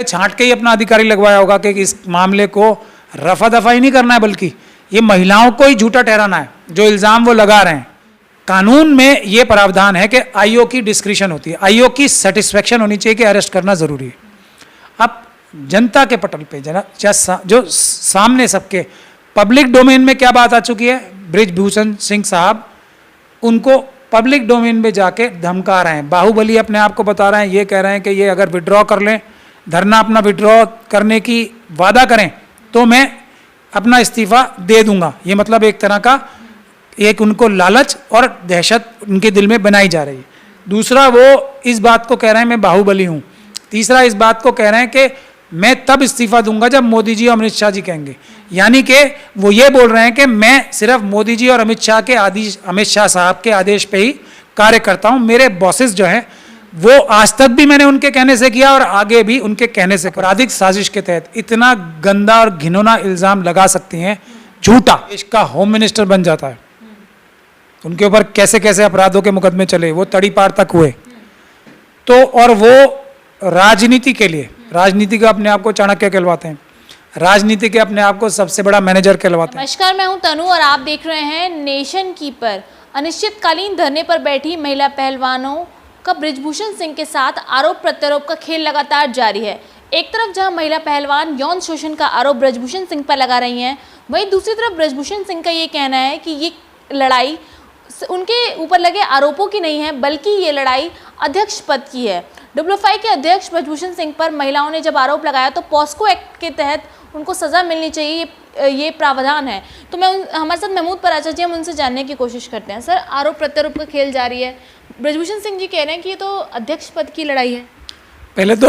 छांट के ही अपना अधिकारी लगवाया होगा कि इस मामले को रफा दफा ही नहीं करना है, बल्कि ये महिलाओं को ही झूठा ठहराना है जो इल्ज़ाम वो लगा रहे हैं। कानून में ये प्रावधान है कि आईओ की डिस्क्रिशन होती है, आईओ की सेटिस्फेक्शन होनी चाहिए कि अरेस्ट करना ज़रूरी है। अब जनता के पटल पे जो सामने सबके पब्लिक डोमेन में क्या बात आ चुकी है, बृजभूषण सिंह साहब उनको पब्लिक डोमेन में जाके धमका रहे हैं, बाहुबली अपने आप को बता रहे हैं, ये कह रहे हैं कि ये अगर विड्रॉ कर लें, धरना अपना विड्रॉ करने की वादा करें तो मैं अपना इस्तीफा दे दूंगा। ये मतलब एक तरह का एक उनको लालच और दहशत उनके दिल में बनाई जा रही है। दूसरा, वो इस बात को कह रहे हैं मैं बाहुबली हूँ। तीसरा, इस बात को कह रहे हैं कि मैं तब इस्तीफा दूंगा जब मोदी जी और अमित शाह जी कहेंगे। यानी कि वो ये बोल रहे हैं कि मैं सिर्फ मोदी जी और अमित शाह साहब के आदेश पे ही कार्य करता हूँ। मेरे बॉसेस जो हैं वो आज तक भी मैंने उनके कहने से किया और आगे भी उनके कहने से। आपराधिक साजिश के तहत इतना गंदा और घिनौना इल्ज़ाम लगा सकती हैं, झूठा। देश का होम मिनिस्टर बन जाता है, उनके ऊपर कैसे कैसे अपराधों के मुकदमे चले, वो तड़ीपार तक हुए। तो और वो राजनीति के लिए, राजनीति का अपने आप को चाणक्य कहलवाते हैं, राजनीति के अपने आप को सबसे बड़ा मैनेजर कहलवाते हैं। नमस्कार, मैं हूं तनु और आप देख रहे हैं नेशन कीपर। अनिश्चितकालीन धरने पर बैठी महिला पहलवानों का बृजभूषण सिंह के साथ आरोप प्रत्यारोप का खेल लगातार जारी है। एक तरफ जहां महिला पहलवान यौन शोषण का आरोप बृजभूषण सिंह पर लगा रही हैं, वहीं दूसरी तरफ बृजभूषण सिंह का ये कहना है कि ये लड़ाई उनके ऊपर लगे आरोपों की नहीं है, बल्कि ये लड़ाई अध्यक्ष पद की है। डब्ल्यूएफआई के अध्यक्ष बृजभूषण सिंह पर महिलाओं ने जब आरोप लगाया तो पॉस्को एक्ट के तहत उनको सजा मिलनी चाहिए, ये प्रावधान है। तो हमारे साथ महमूद पराचा जी, हम उनसे जानने की कोशिश करते हैं। सर, आरोप प्रत्यारोप का खेल जारी है, बृजभूषण सिंह जी कह रहे हैं कि ये तो अध्यक्ष पद की लड़ाई है। पहले तो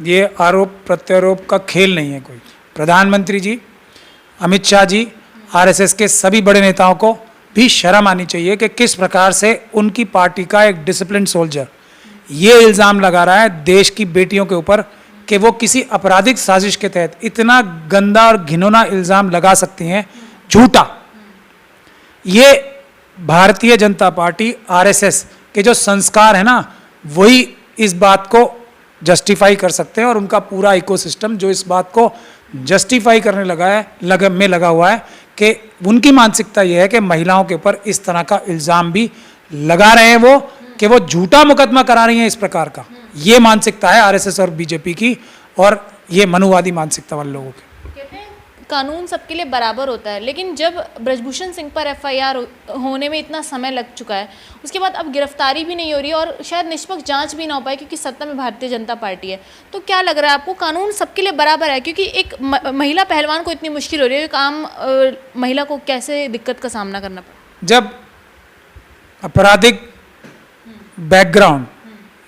ये आरोप प्रत्यारोप का खेल नहीं है कोई। प्रधानमंत्री जी, अमित शाह जी, आरएसएस के सभी बड़े नेताओं को भी शर्म आनी चाहिए कि किस प्रकार से उनकी पार्टी का एक डिसिप्लिन सोल्जर ये इल्ज़ाम लगा रहा है देश की बेटियों के ऊपर कि वो किसी आपराधिक साजिश के तहत इतना गंदा और घिनौना इल्ज़ाम लगा सकती हैं, झूठा। ये भारतीय जनता पार्टी आरएसएस के जो संस्कार है ना, वही इस बात को जस्टिफाई कर सकते हैं और उनका पूरा इकोसिस्टम जो इस बात को जस्टिफाई करने लगा हुआ है कि उनकी मानसिकता ये है कि महिलाओं के ऊपर इस तरह का इल्ज़ाम भी लगा रहे हैं वो, कि वो झूठा मुकदमा करा रही हैं इस प्रकार का। ये मानसिकता है आरएसएस और बीजेपी की और ये मनुवादी मानसिकता वाले लोगों की। कहते हैं कानून सबके लिए बराबर होता है, लेकिन जब बृजभूषण सिंह पर एफआईआर होने में इतना समय लग चुका है, उसके बाद अब गिरफ्तारी भी नहीं हो रही और शायद निष्पक्ष जांच भी ना हो पाए क्योंकि सत्ता में भारतीय जनता पार्टी है, तो क्या लग रहा है आपको कानून सबके लिए बराबर है? क्योंकि एक महिला पहलवान को इतनी मुश्किल हो रही है, एक आम महिला को कैसे दिक्कत का सामना करना पड़ा? जब आपराधिक बैकग्राउंड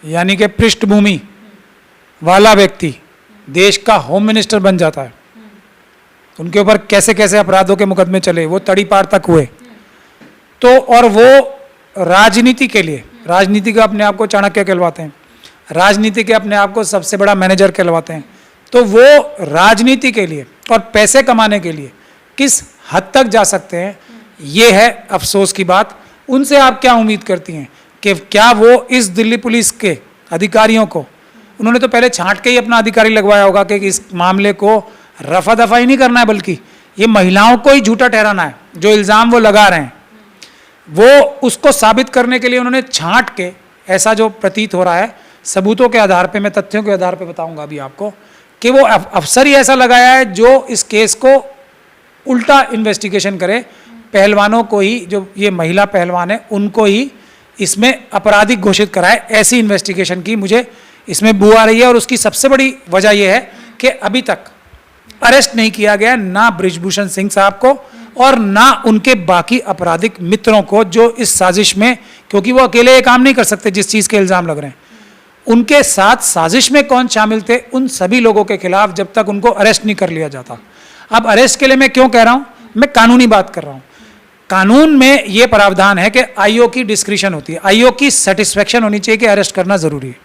यानी कि पृष्ठभूमि वाला व्यक्ति देश का होम मिनिस्टर बन जाता है, उनके ऊपर कैसे कैसे अपराधों के मुकदमे चले, वो तड़ीपार तक हुए। तो और वो राजनीति के लिए, राजनीति का अपने आप को चाणक्य कहलवाते हैं, राजनीति के अपने आप को सबसे बड़ा मैनेजर कहलवाते हैं। तो वो राजनीति के लिए और पैसे कमाने के लिए किस हद तक जा सकते हैं, ये है अफसोस की बात। उनसे आप क्या उम्मीद करती हैं कि क्या वो इस दिल्ली पुलिस के अधिकारियों को, उन्होंने तो पहले छांट के ही अपना अधिकारी लगवाया होगा कि इस मामले को रफा दफा ही नहीं करना है, बल्कि ये महिलाओं को ही झूठा ठहराना है जो इल्ज़ाम वो लगा रहे हैं। वो उसको साबित करने के लिए उन्होंने छांट के, ऐसा जो प्रतीत हो रहा है सबूतों के आधार पे, मैं तथ्यों के आधार पे बताऊंगा अभी आपको, कि वो अफसर ही ऐसा लगाया है जो इस केस को उल्टा इन्वेस्टिगेशन करे, पहलवानों को ही, जो ये महिला पहलवान है उनको ही इसमें आपराधिक घोषित कराए, ऐसी इन्वेस्टिगेशन की मुझे इसमें बू आ रही है। और उसकी सबसे बड़ी वजह यह है कि अभी तक अरेस्ट नहीं किया गया ना बृजभूषण सिंह साहब को और ना उनके बाकी आपराधिक मित्रों को जो इस साजिश में, क्योंकि वो अकेले ये काम नहीं कर सकते जिस चीज़ के इल्ज़ाम लग रहे हैं, उनके साथ साजिश में कौन शामिल थे, उन सभी लोगों के खिलाफ जब तक उनको अरेस्ट नहीं कर लिया जाता। अब अरेस्ट के लिए मैं क्यों कह रहा हूँ, मैं कानूनी बात कर रहा हूँ। कानून में ये प्रावधान है कि आईओ की डिस्क्रिशन होती है, आईओ की सेटिस्फेक्शन होनी चाहिए कि अरेस्ट करना ज़रूरी है।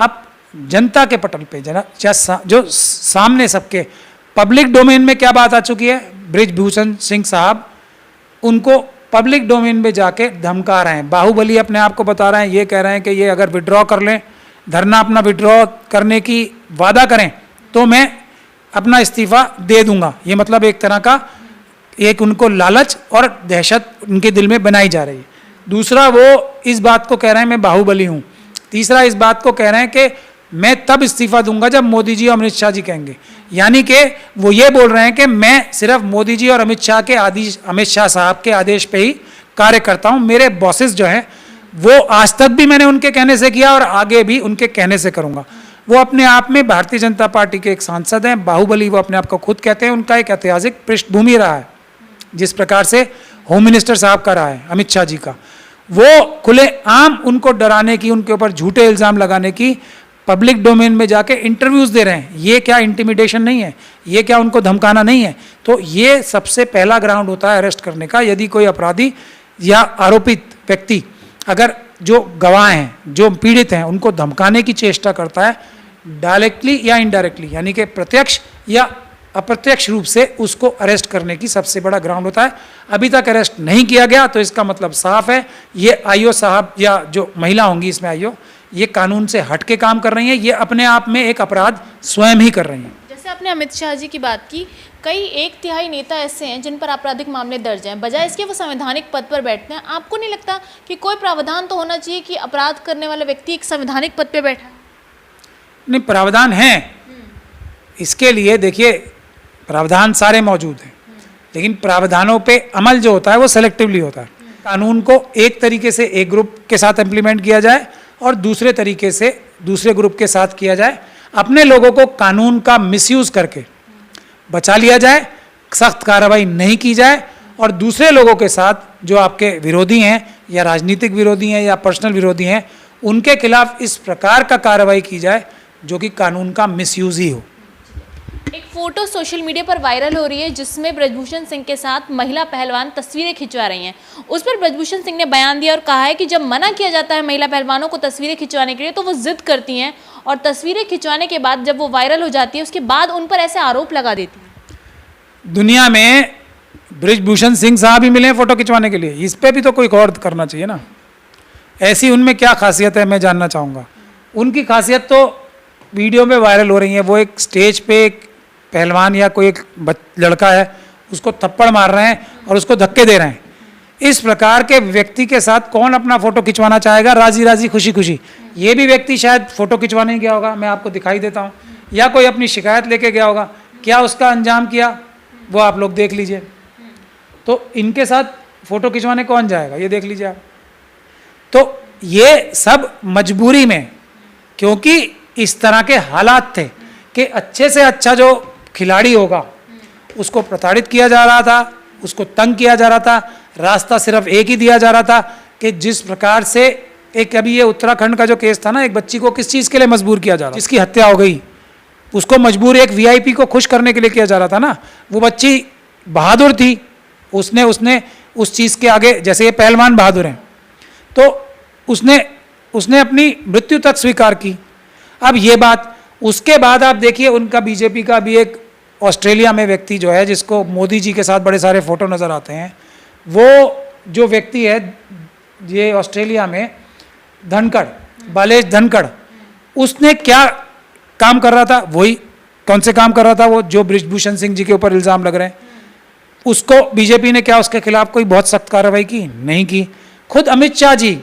अब जनता के पटल पे जो सामने सबके पब्लिक डोमेन में क्या बात आ चुकी है, बृजभूषण सिंह साहब उनको पब्लिक डोमेन में जाके धमका रहे हैं, बाहुबली अपने आप को बता रहे हैं, ये कह रहे हैं कि ये अगर विड्रॉ कर लें, धरना अपना विड्रॉ करने की वादा करें तो मैं अपना इस्तीफा दे दूंगा। ये मतलब एक तरह का एक उनको लालच और दहशत उनके दिल में बनाई जा रही है। दूसरा, वो इस बात को कह रहे हैं मैं बाहुबली हूँ। तीसरा, इस बात को कह रहे हैं कि मैं तब इस्तीफा दूंगा जब मोदी जी और अमित शाह जी कहेंगे। यानी कि वो ये बोल रहे हैं कि मैं सिर्फ मोदी जी और अमित शाह साहब के आदेश पे ही कार्य करता हूँ। मेरे बॉसेस जो हैं वो आज तक भी मैंने उनके कहने से किया और आगे भी उनके कहने से करूँगा। वो अपने आप में भारतीय जनता पार्टी के एक सांसद हैं, बाहुबली वो अपने आप को खुद कहते हैं। उनका एक ऐतिहासिक पृष्ठभूमि रहा है, जिस प्रकार से होम मिनिस्टर साहब का रहा है अमित शाह जी का। वो खुलेआम उनको डराने की, उनके ऊपर झूठे इल्ज़ाम लगाने की, पब्लिक डोमेन में जाके इंटरव्यूज़ दे रहे हैं। ये क्या इंटिमिडेशन नहीं है? ये क्या उनको धमकाना नहीं है? तो ये सबसे पहला ग्राउंड होता है अरेस्ट करने का। यदि कोई अपराधी या आरोपित व्यक्ति अगर जो गवाह हैं, जो पीड़ित हैं, उनको धमकाने की चेष्टा करता है डायरेक्टली या इनडायरेक्टली, यानी कि प्रत्यक्ष या अप्रत्यक्ष रूप से, उसको अरेस्ट करने की सबसे बड़ा ग्राउंड होता है। अभी तक अरेस्ट नहीं किया गया तो इसका मतलब साफ है ये आईओ साहब या जो महिला होंगी इसमें आईओ, ये कानून से हट के काम कर रही हैं। ये अपने आप में एक अपराध स्वयं ही कर रही हैं। जैसे आपने अमित शाह जी की बात की, कई 1/3 नेता ऐसे हैं जिन पर आपराधिक मामले दर्ज हैं, बजाय इसके वो संवैधानिक पद पर बैठते हैं। आपको नहीं लगता कि कोई प्रावधान तो होना चाहिए कि अपराध करने वाला व्यक्ति एक संवैधानिक पद पर बैठा? नहीं, प्रावधान है इसके लिए। देखिए, प्रावधान सारे मौजूद हैं, लेकिन प्रावधानों पे अमल जो होता है वो सेलेक्टिवली होता है। कानून को एक तरीके से एक ग्रुप के साथ इम्प्लीमेंट किया जाए और दूसरे तरीके से दूसरे ग्रुप के साथ किया जाए। अपने लोगों को कानून का मिसयूज़ करके बचा लिया जाए, सख्त कार्रवाई नहीं की जाए, और दूसरे लोगों के साथ जो आपके विरोधी हैं या राजनीतिक विरोधी हैं या पर्सनल विरोधी हैं, उनके खिलाफ इस प्रकार का कार्रवाई की जाए जो कि कानून का मिसयूज़ ही हो। एक फोटो सोशल मीडिया पर वायरल हो रही है जिसमें ब्रजभूषण सिंह के साथ महिला पहलवान तस्वीरें खिंचवा रही हैं। उस पर ब्रजभूषण सिंह ने बयान दिया और कहा है कि जब मना किया जाता है महिला पहलवानों को तस्वीरें खिंचवाने के लिए तो वो जिद करती हैं, और तस्वीरें खिंचवाने के बाद जब वो वायरल हो जाती है उसके बाद उन पर ऐसे आरोप लगा देती हैं। दुनिया में ब्रजभूषण सिंह साहब ही मिले हैं फोटो खिंचवाने के लिए, इस पर भी तो कोई गौर करना चाहिए ना। ऐसी उनमें क्या खासियत है, मैं जानना चाहूँगा। उनकी खासियत तो वीडियो में वायरल हो रही है। वो एक स्टेज पे एक पहलवान या कोई एक लड़का है उसको थप्पड़ मार रहे हैं और उसको धक्के दे रहे हैं। इस प्रकार के व्यक्ति के साथ कौन अपना फोटो खिंचवाना चाहेगा राजी राजी खुशी खुशी? ये भी व्यक्ति शायद फोटो खिंचवाने गया होगा, मैं आपको दिखाई देता हूँ, या कोई अपनी शिकायत लेके गया होगा। क्या उसका अंजाम किया वो आप लोग देख लीजिए। तो इनके साथ फोटो खिंचवाने कौन जाएगा, ये देख लीजिए आप। तो ये सब मजबूरी में, क्योंकि इस तरह के हालात थे कि अच्छे से अच्छा जो खिलाड़ी होगा उसको प्रताड़ित किया जा रहा था, उसको तंग किया जा रहा था। रास्ता सिर्फ एक ही दिया जा रहा था कि जिस प्रकार से एक अभी ये उत्तराखंड का जो केस था ना, एक बच्ची को किस चीज़ के लिए मजबूर किया जा रहा था, जिसकी हत्या हो गई, उसको मजबूर एक वीआईपी को खुश करने के लिए किया जा रहा था ना। वो बच्ची बहादुर थी, उसने उस चीज़ के आगे, जैसे ये पहलवान बहादुर हैं, तो उसने अपनी मृत्यु तक स्वीकार की। अब ये बात, उसके बाद आप देखिए उनका बीजेपी का भी एक ऑस्ट्रेलिया में व्यक्ति जो है, जिसको मोदी जी के साथ बड़े सारे फोटो नज़र आते हैं, वो जो व्यक्ति है ये ऑस्ट्रेलिया में धनखड़, बालेश धनखड़, उसने क्या काम कर रहा था? वही कौन से काम कर रहा था? वो जो ब्रजभूषण सिंह जी के ऊपर इल्ज़ाम लग रहे हैं, उसको बीजेपी ने क्या उसके खिलाफ कोई बहुत सख्त कार्रवाई की? नहीं की। खुद अमित शाह जी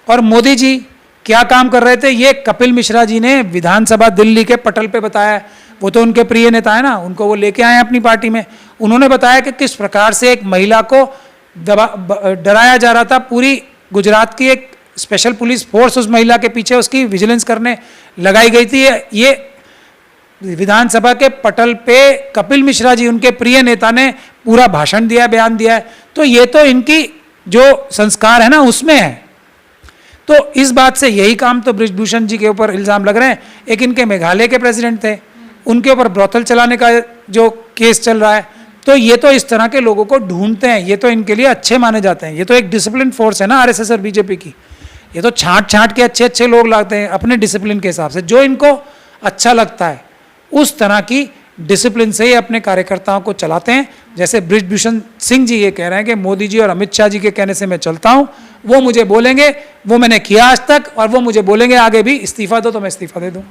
और मोदी जी क्या काम कर रहे थे, ये कपिल मिश्रा जी ने विधानसभा दिल्ली के पटल पे बताया। वो तो उनके प्रिय नेता है ना, उनको वो लेके आए अपनी पार्टी में। उन्होंने बताया कि किस प्रकार से एक महिला को डराया जा रहा था। पूरी गुजरात की एक स्पेशल पुलिस फोर्स उस महिला के पीछे उसकी विजिलेंस करने लगाई गई थी। ये विधानसभा के पटल पे कपिल मिश्रा जी, उनके प्रिय नेता, ने पूरा भाषण दिया, बयान दिया है। तो ये तो इनकी जो संस्कार है ना उसमें है। तो इस बात से यही काम तो ब्रजभूषण जी के ऊपर इल्ज़ाम लग रहे हैं। एक इनके मेघालय के प्रेसिडेंट थे, उनके ऊपर ब्रोथल चलाने का जो केस चल रहा है। तो ये तो इस तरह के लोगों को ढूंढते हैं, ये तो इनके लिए अच्छे माने जाते हैं। ये तो एक डिसिप्लिन फोर्स है ना आरएसएस और बीजेपी की। ये तो छांट के अच्छे लोग लाते हैं अपने डिसिप्लिन के हिसाब से, जो इनको अच्छा लगता है उस तरह की डिसिप्लिन से ही अपने कार्यकर्ताओं को चलाते हैं। जैसे ब्रजभूषण सिंह जी ये कह रहे हैं कि मोदी जी और अमित शाह जी के कहने से मैं चलता हूं, वो मुझे बोलेंगे, वो मैंने किया आज तक, और वो मुझे बोलेंगे आगे भी इस्तीफा दो तो मैं इस्तीफा दे दूं।